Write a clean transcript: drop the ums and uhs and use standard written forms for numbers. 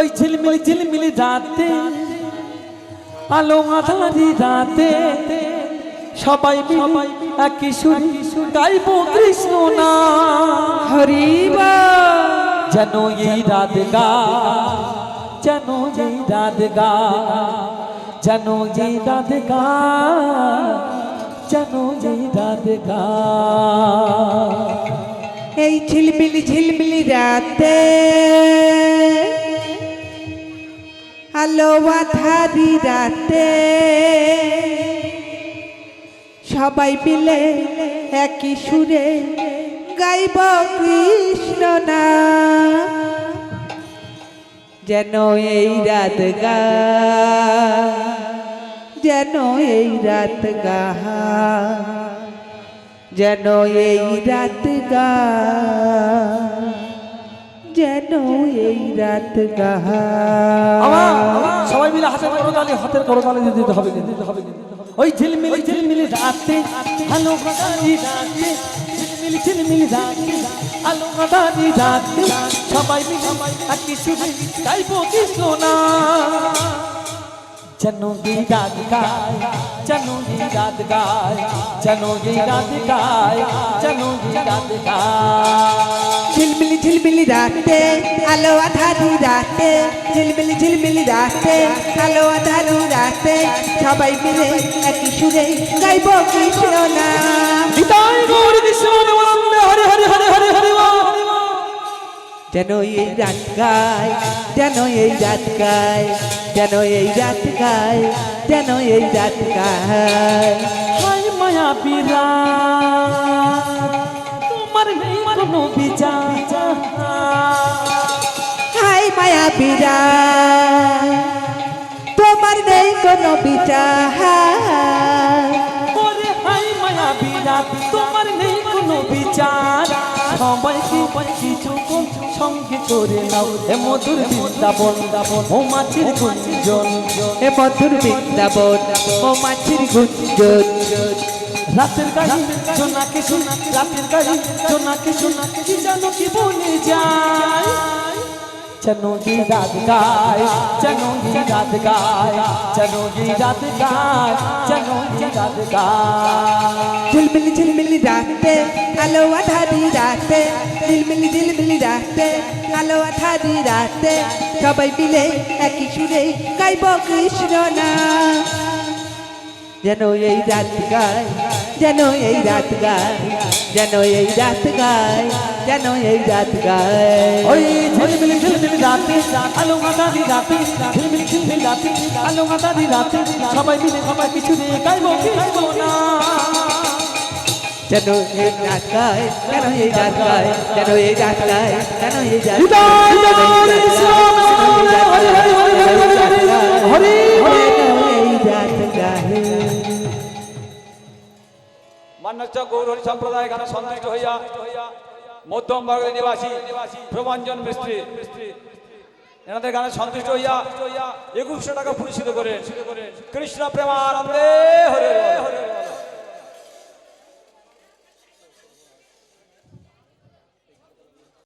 ওই ঝিলমিল ঝিলমিল রাতে আলো আঁধারি রাতে সবাই মিলে একই সুরে গাইব কৃষ্ণ নাম। হরি বল। যেন এই রাত গা, যেন এই রাত গা, যেন এই রাত গা, যেন এই রাত গা। এই ঝিলমিলি ঝিলমিলি রাতে আলো আঁধারি রাতে সবাই মিলে একই সুরে গাইব কৃষ্ণ নাম। যেন এই রাত গা, যেন এই রাত গা, যেন এই রাত গা, যেন এই রাত গা। সবাই মিলে হাতের করতালি, হাতের করতালি দিতে হবে, দিতে হবে। ওই ঝিলমিলি ঝিলমিলি রাতে আলো আঁধারি রাতে, ঝিলমিলি ঝিলমিলি রাতে আলো আঁধারি রাতে সবাই মিলে একই সুরে গাইব কৃষ্ণ নাম। যেন এই রাত গায়, যেন এই রাত গায়, যেন এই রাত গায়, যেন এই রাত গায়। ঝিলমিলি ঝিলমিলি রাতে আলো আঁধারি রাতে, ঝিলমিলি ঝিলমিলি রাতে আলো আঁধারি রাতে সবাই মিলে একই সুরে গাইব কৃষ্ণ নাম। নিতাই গৌর কৃষ্ণ হরে হরে হরে হরে হরে বল। যেন এই রাত গায়, যেন এই রাত গায়, যেন এই রাত গায়, যেন এই রাত গায়। হায় মায়া বিরাট তোমার নেই কোনো বিচার, হায় মায়া বিরাট তোমার নেই কোনো বিচার। ওরে হায় মায়া বিরাট তোমার নেই কোনো বিচার। সবাইকে কিছু সঙ্গে করে নাও, এ মধুর বৃন্দাবন ও মাছির গুঞ্জন, এ মধুর বৃন্দাবন ও মাছির গুঞ্জন। রাতের গাড়ি জোনাকে শোনা, রাতের গাড়ি জোনাকে শোনা, কি জানো কি বলে যায়। যেন এই রাত গায়, যেন এই রাত গায়, যেন এই রাত গায়, যেন এই রাত গায়। ঝিলমিলি ঝিলমিলি রাতে আলো আঁধারি রাতে, ঝিলমিলি ঝিলমিলি রাতে আলো আঁধারি রাতে সবাই মিলে একই সুরে গাইব কৃষ্ণ নাম। যেন এই রাত গায়, যেন এই রাত গায়, যেন এই রাত গায়, যেন এই রাত গায়। ওই ঝিলমিলি ঝিলমিলি রাতে আলো আঁধারি রাতে, ঝিলমিলি ঝিলমিলি রাতে আলো আঁধারি রাতে সবাই মিলে সবাই কিছু দিয়ে গাইব কৃষ্ণ নাম। যেন এই রাত গায়, যেন এই রাত গায়, যেন এই রাত গায়, যেন এই রাত মান্যচ্চ গৌর হরি সম্প্রদায় গানে সন্তুষ্ট হইয়া মধ্যম বর্গের নিবাসী প্রভঞ্জন মিস্ত্রি এনাদের গানে সন্তুষ্ট হইয়া 2100 টাকা পুরস্কৃত করে কৃষ্ণ প্রেমানন্দে হরে হরে।